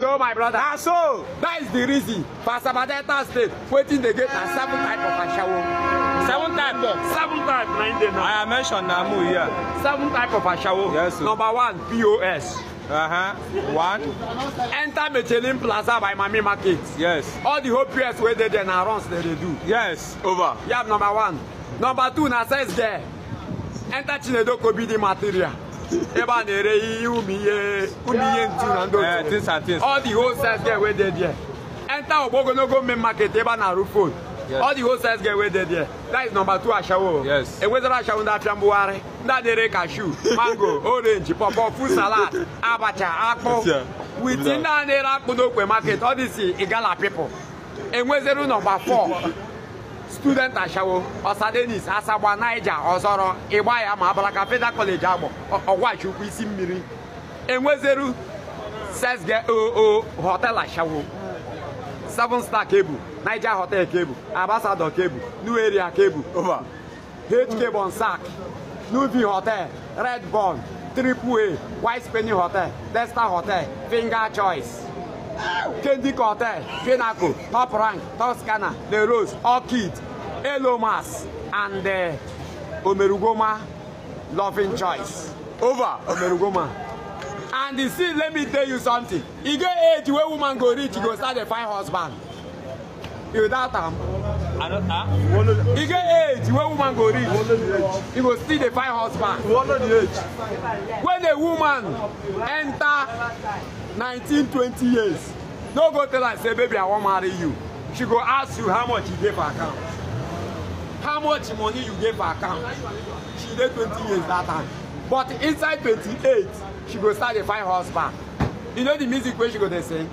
Go, my brother. So that is the reason for Asaba Delta State waiting the gate and 7 type of ashawo. 7 type. 7 type. I mentioned Namu here. 7 type of ashawo. Yes. Number 1, POS. 1. Enter Michelin Plaza by Mami Market. Yes. All the whole PS where they now runs they do. Yes. Over. You have number 1. Number 2 now says there. Enter Chinedo Kobidi material. All the wholesales get where they there. Enter Obogonogo main market, na Rufo. All the wholesales get where they there. That is number 2 ashawo. Yes. A weather ashawo that Frambuare, that dere cashew, mango, orange, pawpaw, fruit salad, abacha, apple. Within that area Kudokwe market, all this is Igala people. And weather number 4. Student ashawo, Osadenis, Asabwa, Niger, Osoro, Iwaya, Mabalaka, Federal College, Owachu, Isimiri. And Wezeru says get hotel ashawo. 7-star cable, Niger hotel cable, Ambassador cable, New area cable, over. H cable on sack, New V hotel, Red Bond, AAA, White Penny hotel, Desta hotel, Finger Choice. Candy Hotel, Finaco, Top Rank, Toscana, The Rose, Orchid, Elomas, and Omerugoma, Loving Choice. Over Omerugoma. And you see, let me tell you something. You get age where woman go rich, you go start a fine husband. You that time. You get age where woman go rich, you go still a fine husband. When a woman enter 19-20 years, no go tell her say baby I want marry you. She go ask you how much you gave her account, how much money you gave her account. She did 20 years that time, but inside 28 she go start a fine husband. You know the music where she go dey sing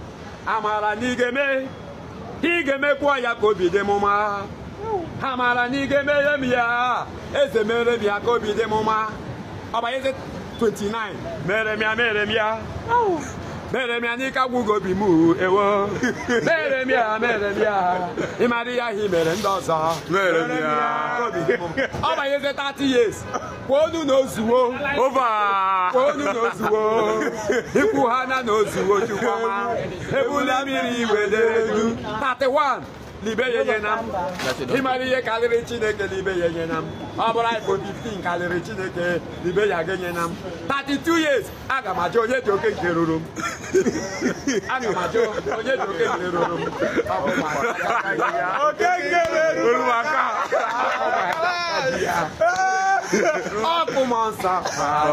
amara nigeme higeme kwa ya kobi de mama amara nigeme yemia ezemere bia kobi de mama. About 29 meremia Meremia nika gugo bimu ewo Meremia Imaria hi merendoza Meremia Oba yeze 30 years Kwonu no zuwo over Kwonu no zuwo Ikuhana no zuwo chukwama Ebula miri wederedu 31 Libe yenam Imaria kalere chineke libe yenam Abora ipo 15 kalere chineke libe yenam 32 years agamajo ye joke kerurum agamajo ye joke kerurum okay kerurum Akumansa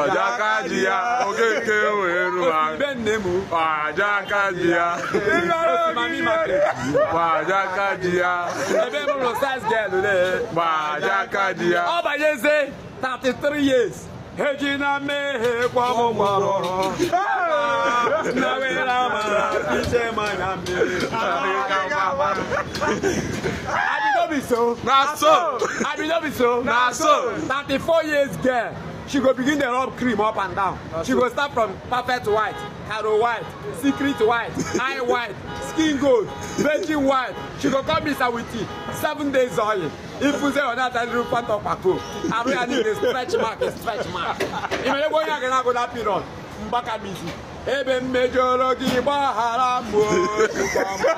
Ajakajia okeke weruma benemu Ajakajia Mami market Ajakajia ebe mo size girl le Ajakajia Oba yeze 33 years Hejina me kwa mo maro na wera ma piche manambe so. Nah so. I will not be so. Nah so. 34 years girl. She go begin the rub cream up and down. She go start from perfect white, caro white, secret white, eye white, skin gold, virgin white. She go come Mr. Witty. 7 days oil. If you say on that, I will put up a coat. I really need a stretch mark, If you go here, I go that period. Mbaka busy. Ebe mejoro ki bahara mo chukama.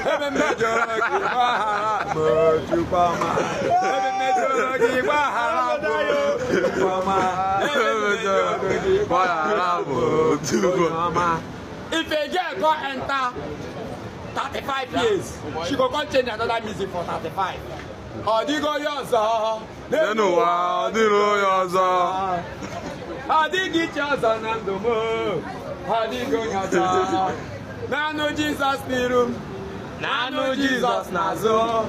Ebe mejoro ki bahara mo chukama. Ebe mejoro ki bahara mo chukama. Ebe mejoro ki bahara mo chukama. If a girl go enter 35 years, she go come change another music for 35. Odigo yozo. Nenuwa dino yozo. Adigi chaza nandomo. Adigo nyaza. Nano Jesus nirum. Nano Jesus nazo.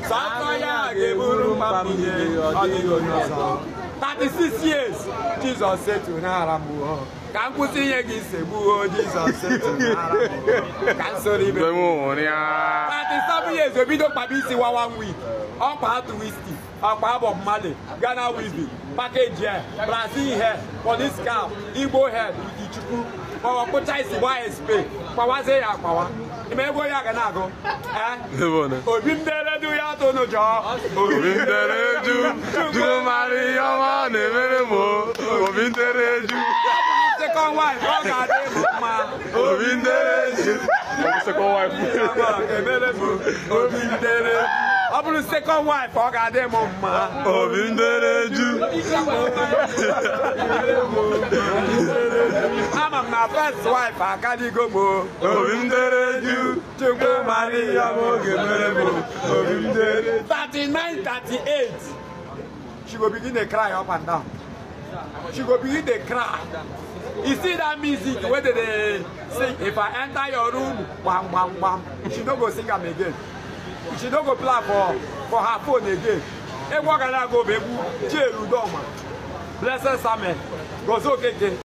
Sakaya geburu mamunye. Adigo nyaza. 36 years. Jesus said to Naramu. Can put in your gisebu. Jesus said to Naramu. Can sorry be. 37 years. We don't pabisi 1 week. Up out to whiskey. Up of Mali. Ghana whiskey. Package hair. Brazil hair. Police cow. Igbo hair. Ichuku. Power Pocha is YSP. Power ya power. Imego ya ganago. Obindere do ya to no job. Obindere do Maria one Obindere do. Second wife. Oh God. Obindere Second wife. Ọ bụrụ second wife ọ ga-adị m mma. Obi ndereju. Ama m na first wife akadigo m. Obi ndereju. Chukwu mara ihe m oge mere m. Obi ndereju. 39, 38. She go begin to cry up and down. She go begin to cry. You see that music where they sing? If I enter your room, bam, bam, bam, she don't go sing them again. She don't go play for her phone again. Hey, what can I go, baby? Blessed Samuel. Go so okay.